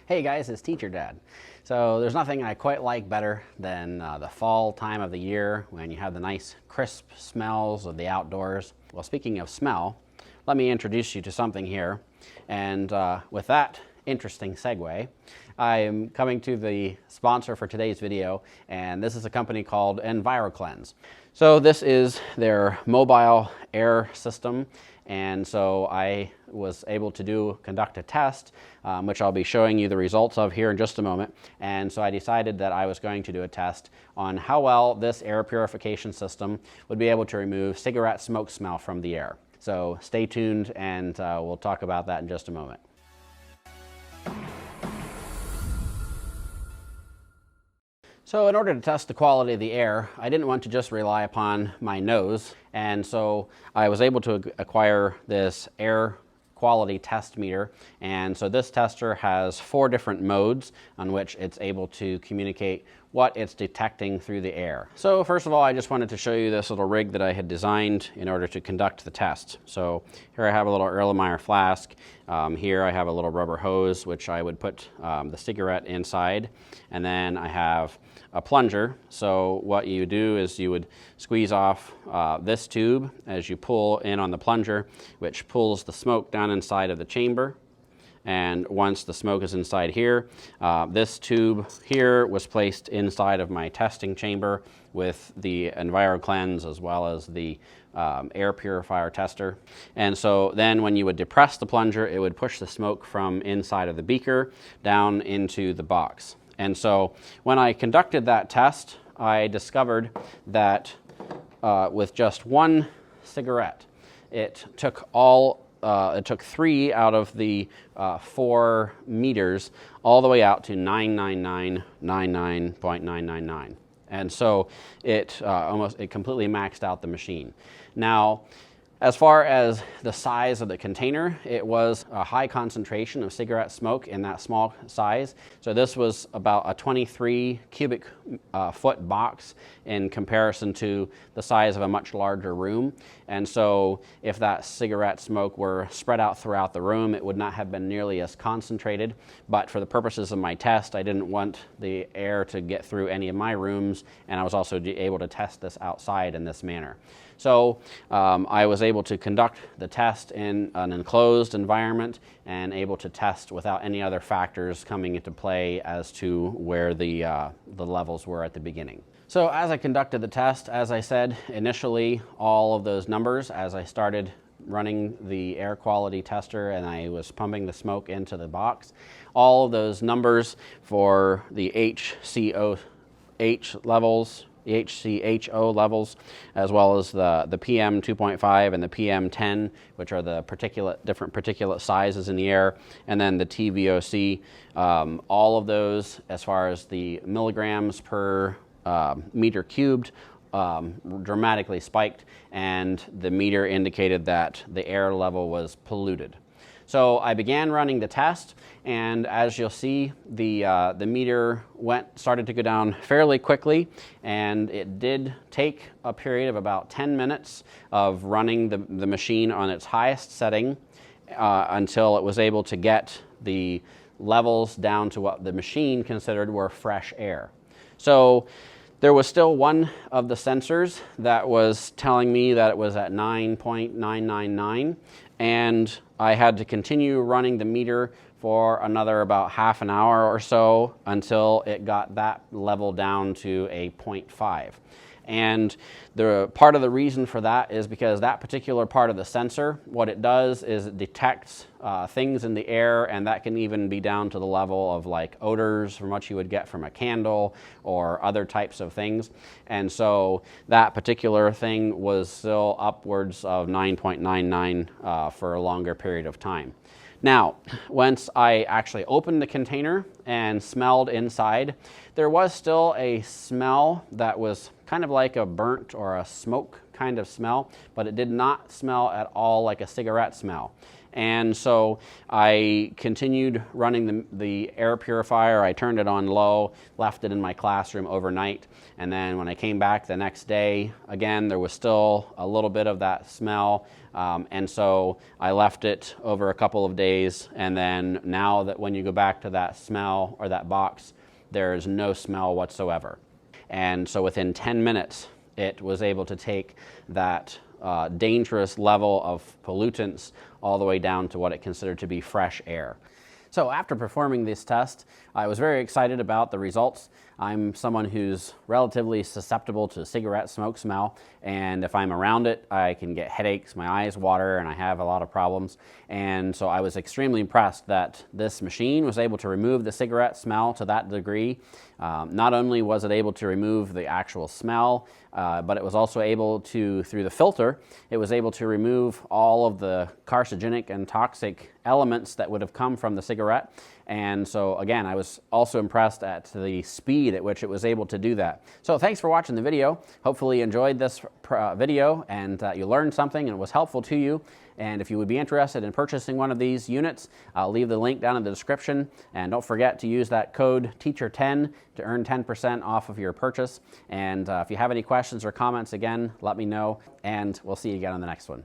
Hey guys, it's Teacher Dad. So there's nothing I quite like better than the fall time of the year when you have the nice crisp smells of the outdoors. Well, speaking of smell, let me introduce you to something here. And with that interesting segue, I am coming to the sponsor for today's video, and this is a company called Enviroklenz. So this is their mobile air system, and so I was able to conduct a test, which I'll be showing you the results of here in just a moment. And so I decided that I was going to do a test on how well this air purification system would be able to remove cigarette smoke smell from the air. So stay tuned, and we'll talk about that in just a moment. So in order to test the quality of the air, I didn't want to just rely upon my nose, and so I was able to acquire this air quality test meter. And so this tester has 4 different modes on which it's able to communicate what it's detecting through the air. So first of all, I just wanted to show you this little rig that I had designed in order to conduct the test. So here I have a little Erlenmeyer flask. Here I have a little rubber hose which I would put the cigarette inside, and then I have a plunger. So what you do is you would squeeze off this tube as you pull in on the plunger, which pulls the smoke down inside of the chamber. And once the smoke is inside here, this tube here was placed inside of my testing chamber with the Enviroklenz as well as the air purifier tester. And so then when you would depress the plunger, it would push the smoke from inside of the beaker down into the box. And so when I conducted that test, I discovered that with just one cigarette, it took 3 out of the 4 meters all the way out to 999.999. And so it completely maxed out the machine. Now, as far as the size of the container, it was a high concentration of cigarette smoke in that small size. So this was about a 23 cubic foot box in comparison to the size of a much larger room. And so if that cigarette smoke were spread out throughout the room, it would not have been nearly as concentrated. But for the purposes of my test, I didn't want the air to get through any of my rooms, and I was also able to test this outside in this manner. So I was able to conduct the test in an enclosed environment and able to test without any other factors coming into play as to where the levels were at the beginning. So as I conducted the test, as I said, initially all of those numbers, as I started running the air quality tester and I was pumping the smoke into the box, all of those numbers for the HCOH levels, the HCHO levels, as well as the PM 2.5 and the PM 10, which are the different particulate sizes in the air, and then the TVOC, all of those as far as the milligrams per meter cubed dramatically spiked, and the meter indicated that the air level was polluted. So I began running the test, and as you'll see, the meter started to go down fairly quickly, and it did take a period of about 10 minutes of running the machine on its highest setting until it was able to get the levels down to what the machine considered were fresh air. So there was still one of the sensors that was telling me that it was at 9.999, and I had to continue running the meter for another about half an hour or so until it got that level down to a 0.5. And the part of the reason for that is because that particular part of the sensor, what it does is it detects things in the air, and that can even be down to the level of like odors from what you would get from a candle or other types of things. And so that particular thing was still upwards of 9.99 for a longer period of time. Now, once I actually opened the container and smelled inside, there was still a smell that was kind of like a burnt or a smoke kind of smell, but it did not smell at all like a cigarette smell. And so I continued running the air purifier. I turned it on low, left it in my classroom overnight, and then when I came back the next day, again, there was still a little bit of that smell, and so I left it over a couple of days, and then now that when you go back to that smell or that box, there's no smell whatsoever. And so within 10 minutes, it was able to take that dangerous level of pollutants all the way down to what it considered to be fresh air. So after performing this test, I was very excited about the results. I'm someone who's relatively susceptible to cigarette smoke smell, and if I'm around it, I can get headaches, my eyes water, and I have a lot of problems. And so I was extremely impressed that this machine was able to remove the cigarette smell to that degree. Not only was it able to remove the actual smell, but it was also able to, through the filter, it was able to remove all of the carcinogenic and toxic elements that would have come from the cigarette. And so again, I was also impressed at the speed at which it was able to do that. So thanks for watching the video. Hopefully you enjoyed this video and you learned something and it was helpful to you. And if you would be interested in purchasing one of these units, I'll leave the link down in the description. And don't forget to use that code TEACHER10 to earn 10% off of your purchase. And if you have any questions or comments, again, let me know, and we'll see you again on the next one.